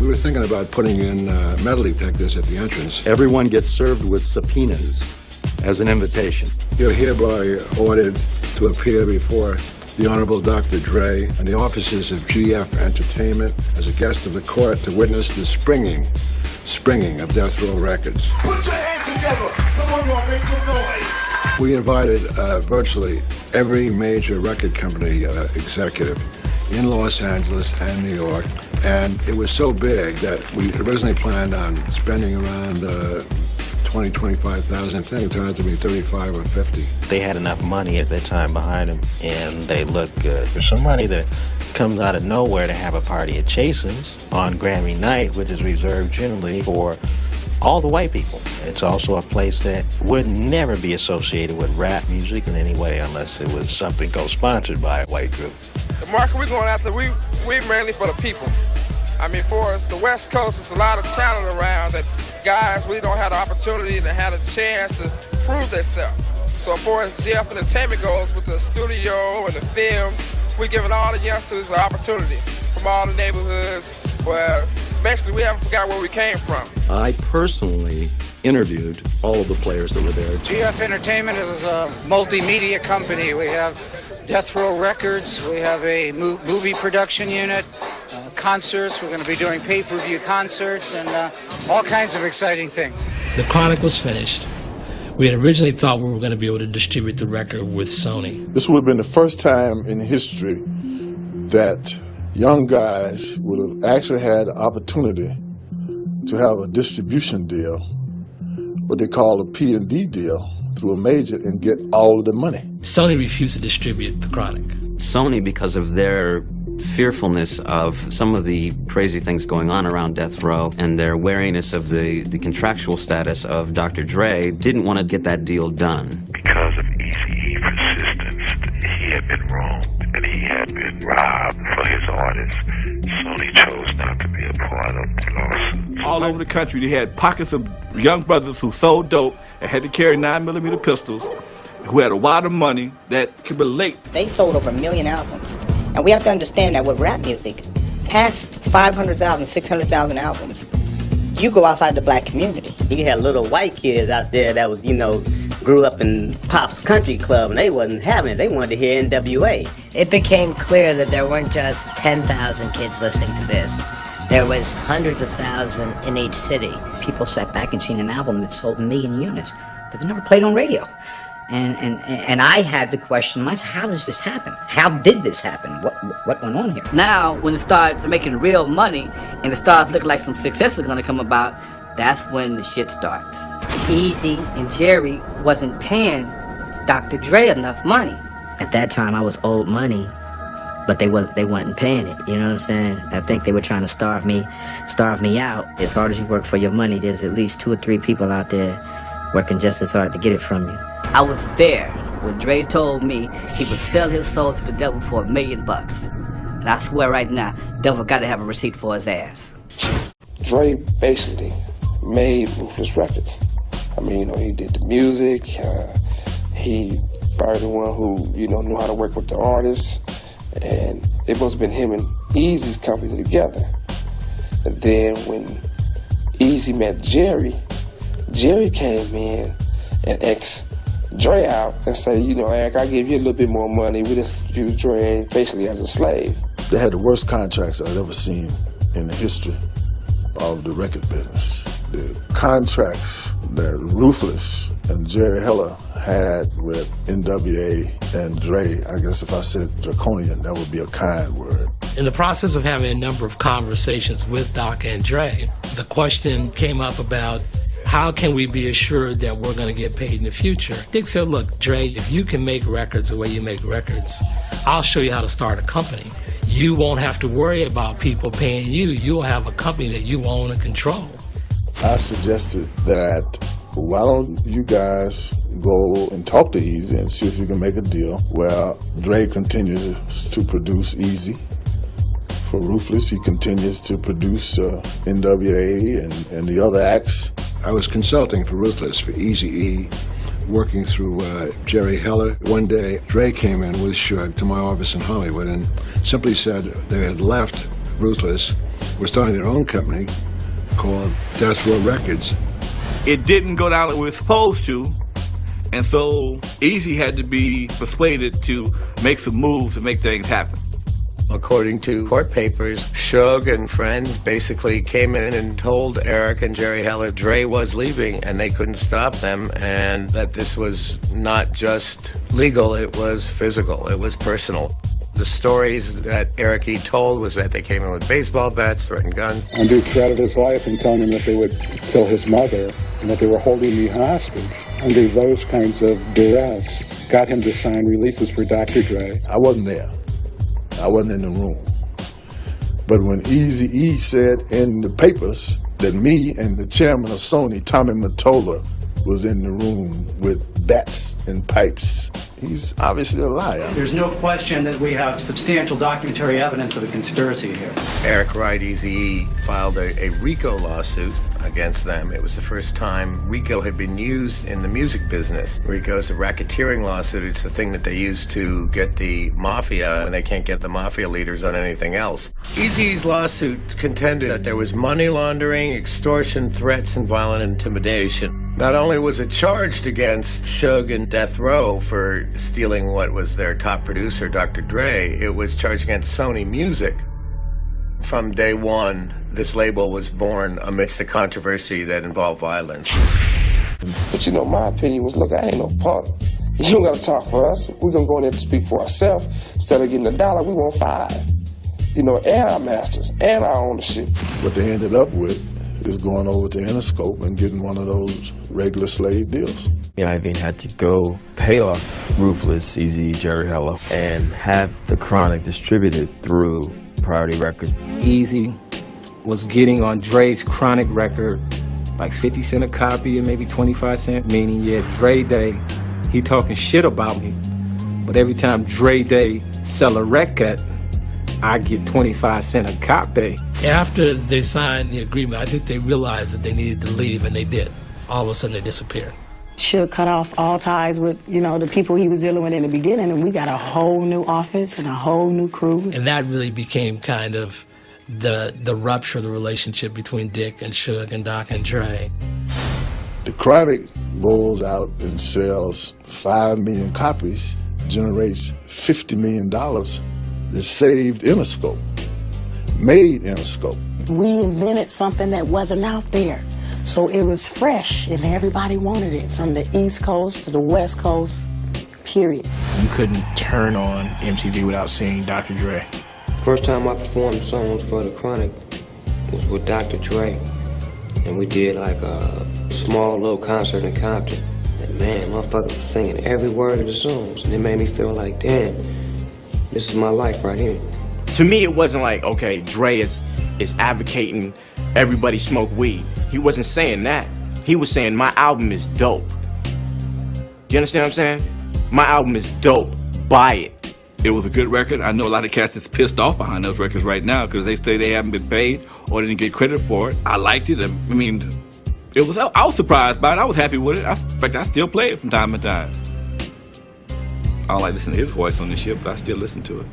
We were thinking about putting in metal detectors at the entrance. Everyone gets served with subpoenas as an invitation. You're hereby ordered to appear before the Honorable Dr. Dre and the officers of GF Entertainment as a guest of the court to witness the springing of Death Row Records. Put your hands together. Come on, y'all, make some noise. We invited virtually every major record company executive in Los Angeles and New York, and it was so big that we originally planned on spending around 20, 25,000. I think it turned out to be 35 or 50. They had enough money at that time behind them, and they looked good. For somebody that comes out of nowhere to have a party at Chase's on Grammy night, which is reserved generally for all the white people. It's also a place that would never be associated with rap music in any way unless it was something co-sponsored by a white group. The market we're going after, we mainly for the people. I mean, for us, the West Coast, there's a lot of talent around that guys, we don't have the opportunity to have a chance to prove themselves. So as far as GF Entertainment goes with the studio and the films, we're giving all the youngsters an opportunity from all the neighborhoods where basically we haven't forgot where we came from. I personally interviewed all of the players that were there. GF Entertainment is a multimedia company. We have Death Row Records, we have a movie production unit, concerts, we're going to be doing pay-per-view concerts, and all kinds of exciting things. The Chronic was finished. We had originally thought we were going to be able to distribute the record with Sony. This would have been the first time in history that young guys would have actually had the opportunity to have a distribution deal, what they call a P&D deal, through a major and get all of the money. Sony refused to distribute the Chronic. Sony, because of their fearfulness of some of the crazy things going on around Death Row and their wariness of the contractual status of Dr. Dre, didn't want to get that deal done. Because of Eazy's persistence, he had been wronged and he had been robbed for his artists. Sony chose not to be a part of the lawsuit. All over the country, they had pockets of young brothers who sold dope and had to carry 9mm pistols, who had a lot of money that could relate. They sold over 1 million albums. And we have to understand that with rap music, past 500,000, 600,000 albums, you go outside the black community. You had little white kids out there that was, grew up in Pop's Country Club, and they wasn't having it. They wanted to hear NWA. It became clear that there weren't just 10,000 kids listening to this. There was hundreds of thousands in each city. People sat back and seen an album that sold 1 million units that was never played on radio. And I had to question myself, how does this happen? How did this happen? What went on here? Now, when it starts making real money and it starts looking like some success is going to come about, that's when the shit starts. Eazy and Jerry wasn't paying Dr. Dre enough money. At that time, I was owed money, but they wasn't paying it. You know what I'm saying? I think they were trying to starve me out. As hard as you work for your money, there's at least 2 or 3 people out there working just as hard to get it from you. I was there when Dre told me he would sell his soul to the devil for $1 million. And I swear right now, devil got to have a receipt for his ass. Dre basically made Ruthless Records. I mean, he did the music. He probably the one who, knew how to work with the artists. And it must have been him and Eazy's company together. And then when Eazy met Jerry, Jerry came in and Dre out and say, I'll give you a little bit more money. We just use Dre basically as a slave. They had the worst contracts I've ever seen in the history of the record business. The contracts that Ruthless and Jerry Heller had with NWA and Dre, I guess if I said draconian, that would be a kind word. In the process of having a number of conversations with Doc and Dre, the question came up about how can we be assured that we're going to get paid in the future? Dick said, look, Dre, if you can make records the way you make records, I'll show you how to start a company. You won't have to worry about people paying you. You'll have a company that you own and control. I suggested that, why don't you guys go and talk to Eazy and see if you can make a deal where Dre continues to produce Eazy. For Ruthless, he continues to produce NWA and the other acts. I was consulting for Ruthless, for Eazy-E, working through Jerry Heller. One day, Dre came in with Suge to my office in Hollywood and simply said they had left Ruthless were starting their own company called Death Row Records. It didn't go down like we were supposed to, and so Eazy had to be persuaded to make some moves to make things happen. According to court papers, Suge and friends basically came in and told Eric and Jerry Heller Dre was leaving and they couldn't stop them, and that this was not just legal, it was physical, it was personal. The stories that Eric E. told was that they came in with baseball bats, threatened guns. Under threat of his life and telling him that they would kill his mother and that they were holding me hostage. Under those kinds of duress, got him to sign releases for Dr. Dre. I wasn't there. I wasn't in the room. But when Eazy-E said in the papers that me and the chairman of Sony, Tommy Mottola, was in the room with bats and pipes, he's obviously a liar. There's no question that we have substantial documentary evidence of a conspiracy here. Eric Wright, Eazy-E, filed a RICO lawsuit against them. It was the first time RICO had been used in the music business. RICO is a racketeering lawsuit. It's the thing that they use to get the mafia when they can't get the mafia leaders on anything else. Eazy's lawsuit contended that there was money laundering, extortion, threats, and violent intimidation. Not only was it charged against Suge and Death Row for stealing what was their top producer, Dr. Dre, it was charged against Sony Music. From day one, this label was born amidst a controversy that involved violence. But you know, my opinion was, look, I ain't no punk. You don't gotta talk for us. We're gonna go in there to speak for ourselves. Instead of getting $1, we want 5. You know, and our masters, and our ownership. What they ended up with is going over to Interscope and getting one of those regular slave deals. I even had to go pay off Ruthless, Eazy, Jerry Heller, and have the Chronic distributed through Priority Records. Eazy was getting on Dre's Chronic record like 50 cents a copy and maybe 25 cents, meaning, yeah, Dre Day, he talking shit about me. But every time Dre Day sell a record, I get 25 cents a copy. After they signed the agreement, I think they realized that they needed to leave, and they did. All of a sudden, they disappeared. Suge cut off all ties with, you know, the people he was dealing with in the beginning, and we got a whole new office and a whole new crew. And that really became kind of the rupture of the relationship between Dick and Suge and Doc and Dre. The Chronic rolls out and sells 5 million copies, generates $50 million that saved Interscope, made Interscope. We invented something that wasn't out there. So it was fresh, and everybody wanted it, from the East Coast to the West Coast, period. You couldn't turn on MTV without seeing Dr. Dre. First time I performed songs for the Chronic was with Dr. Dre, and we did like a small little concert in Compton. And man, motherfuckers was singing every word of the songs, and it made me feel like, damn, this is my life right here. To me, it wasn't like, okay, Dre is advocating everybody smoke weed. He wasn't saying that. He was saying my album is dope. Do you understand what I'm saying? My album is dope. Buy it. It was a good record. I know a lot of cats that's pissed off behind those records right now because they say they haven't been paid or didn't get credit for it. I liked it. I mean, I was surprised by it. I was happy with it. In fact, I still play it from time to time. I don't like listening to his voice on this shit, but I still listen to it.